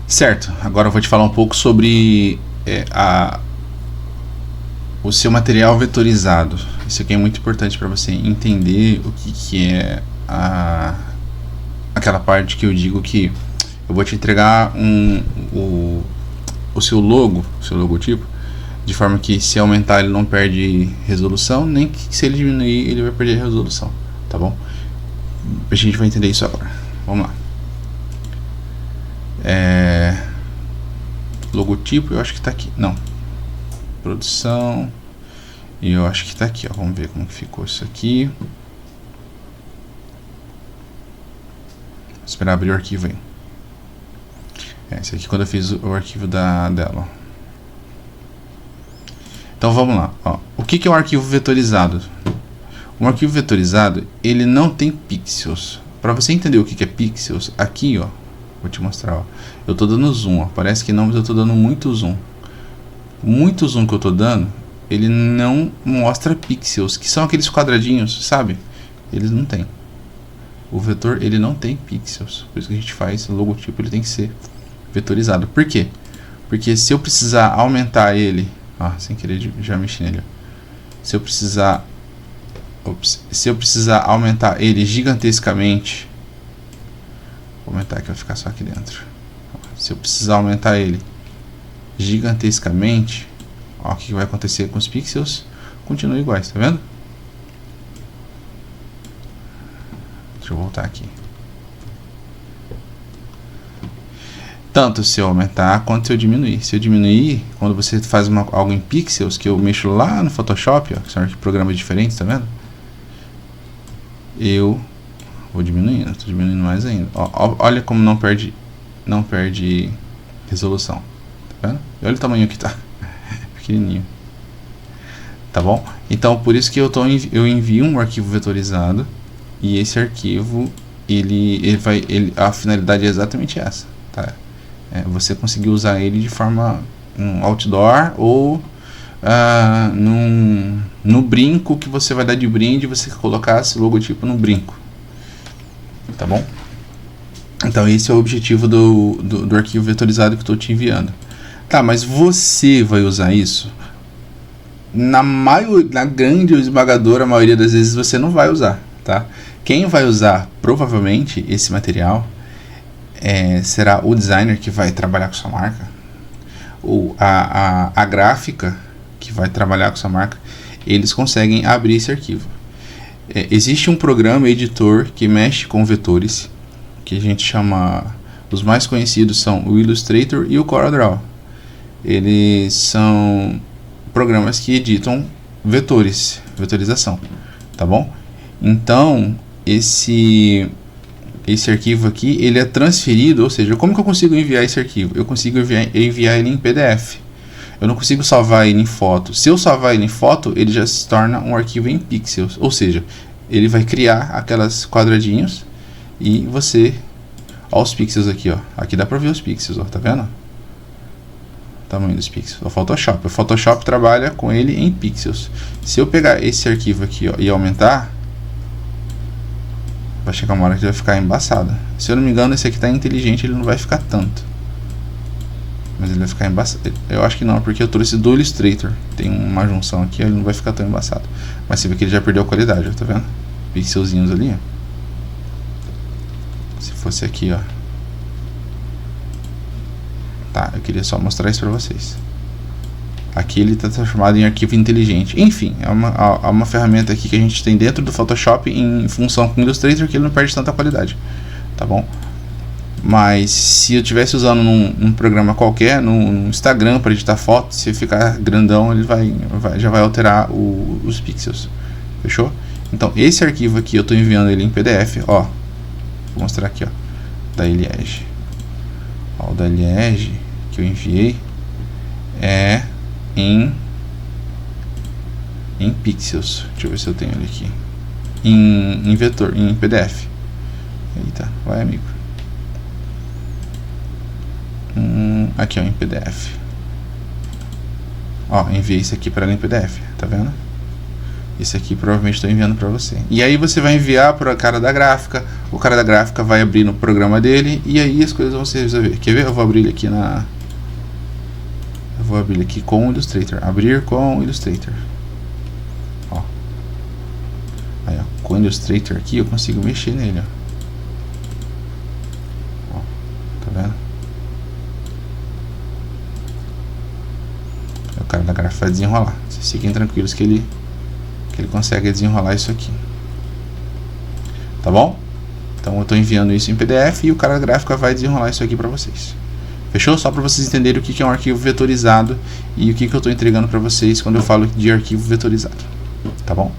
Certo, agora eu vou te falar um pouco sobre o seu material vetorizado. Isso aqui é muito importante para você entender o que é aquela parte que eu digo que eu vou te entregar o seu logotipo, de forma que se aumentar ele não perde resolução, nem que se ele diminuir ele vai perder resolução, tá bom? A gente vai entender isso agora. Vamos lá. Logotipo, eu acho que tá aqui. Não. Produção. E eu acho que tá aqui, ó. Vamos ver como que ficou isso aqui. Vou esperar abrir o arquivo aí. Esse aqui quando eu fiz o arquivo dela, ó. Então vamos lá, ó. O que é um arquivo vetorizado? Um arquivo vetorizado, ele não tem pixels. Para você entender o que é pixels, aqui, ó, vou te mostrar, ó. Eu tô dando zoom, ó. Parece que não, mas eu tô dando muito zoom. Muito zoom que eu tô dando, ele não mostra pixels, que são aqueles quadradinhos, sabe? Eles não tem. O vetor, ele não tem pixels. Por isso que a gente faz o logotipo, ele tem que ser vetorizado. Por quê? Porque se eu precisar aumentar ele, ó, sem querer já mexi nele, ó. Se eu precisar aumentar ele gigantescamente, vou aumentar aqui, vai ficar só aqui dentro. Se eu precisar aumentar ele gigantescamente, ó, o que vai acontecer com os pixels? Continuam iguais, tá vendo? Deixa eu voltar aqui. Tanto se eu aumentar quanto se eu diminuir. Se eu diminuir, quando você faz algo em pixels, que eu mexo lá no Photoshop, ó, que são programas diferentes, tá vendo? Eu vou diminuindo, tô diminuindo mais ainda. Ó, olha como não perde resolução, tá vendo? E olha o tamanho que tá, pequenininho, tá bom? Então por isso que eu envio um arquivo vetorizado, e esse arquivo a finalidade é exatamente essa, tá? Você conseguir usar ele de forma outdoor ou no brinco que você vai dar de brinde, você colocar esse logotipo no brinco, tá bom? Então esse é o objetivo do arquivo vetorizado que eu estou te enviando. Tá, mas você vai usar isso? Na grande ou esmagadora maioria das vezes você não vai usar, tá? Quem vai usar provavelmente esse material será o designer que vai trabalhar com sua marca, ou a gráfica que vai trabalhar com sua marca. Eles conseguem abrir esse arquivo. Existe um programa editor que mexe com vetores, que a gente chama, os mais conhecidos são o Illustrator e o CorelDRAW. Eles são programas que editam vetores, vetorização, tá bom? Então esse arquivo aqui, ele é transferido, ou seja, como que eu consigo enviar esse arquivo? Eu consigo enviar ele em PDF. Eu não consigo salvar ele em foto. Se eu salvar ele em foto, ele já se torna um arquivo em pixels, ou seja, ele vai criar aquelas quadradinhos e você, ó, os pixels aqui, ó. Aqui dá pra ver os pixels, ó, tá vendo? O tamanho dos pixels. O Photoshop trabalha com ele em pixels. Se eu pegar esse arquivo aqui, ó, e aumentar, vai chegar uma hora que ele vai ficar embaçado. Se eu não me engano, esse aqui tá inteligente, ele não vai ficar tanto, mas ele vai ficar embaçado. Eu acho que não, porque eu trouxe do Illustrator. Tem uma junção aqui, ele não vai ficar tão embaçado. Mas você vê que ele já perdeu a qualidade, ó, tá vendo? Pixelzinhos ali, ó. Se fosse aqui, ó. Tá, eu queria só mostrar isso pra vocês. Aqui ele está transformado em arquivo inteligente. Enfim, é uma ferramenta aqui que a gente tem dentro do Photoshop em função com o Illustrator, que ele não perde tanta qualidade, tá bom? Mas se eu estivesse usando num programa qualquer, no Instagram para editar fotos, se ficar grandão, ele já vai alterar os pixels. Fechou? Então esse arquivo aqui eu estou enviando ele em PDF, ó. Vou mostrar aqui, ó, da Liege. Ó, o da Liege que eu enviei é em pixels. Deixa eu ver se eu tenho ele aqui. Em vetor, em PDF. Eita, vai, amigo. Aqui, ó, em PDF. Ó, enviei isso aqui para ela em PDF, tá vendo? Esse aqui provavelmente estou enviando para você. E aí você vai enviar para o cara da gráfica. O cara da gráfica vai abrir no programa dele. E aí as coisas vão se resolver. Quer ver? Eu vou abrir ele aqui na... Eu vou abrir ele aqui com o Illustrator. Abrir com o Illustrator. Ó. Aí, ó. Com o Illustrator aqui eu consigo mexer nele, ó. Tá vendo? O cara da gráfica vai desenrolar. Vocês fiquem tranquilos que ele consegue desenrolar isso aqui. Tá bom? Então eu estou enviando isso em PDF e o cara da gráfica vai desenrolar isso aqui para vocês. Fechou? Só para vocês entenderem o que é um arquivo vetorizado e o que eu estou entregando para vocês quando eu falo de arquivo vetorizado. Tá bom?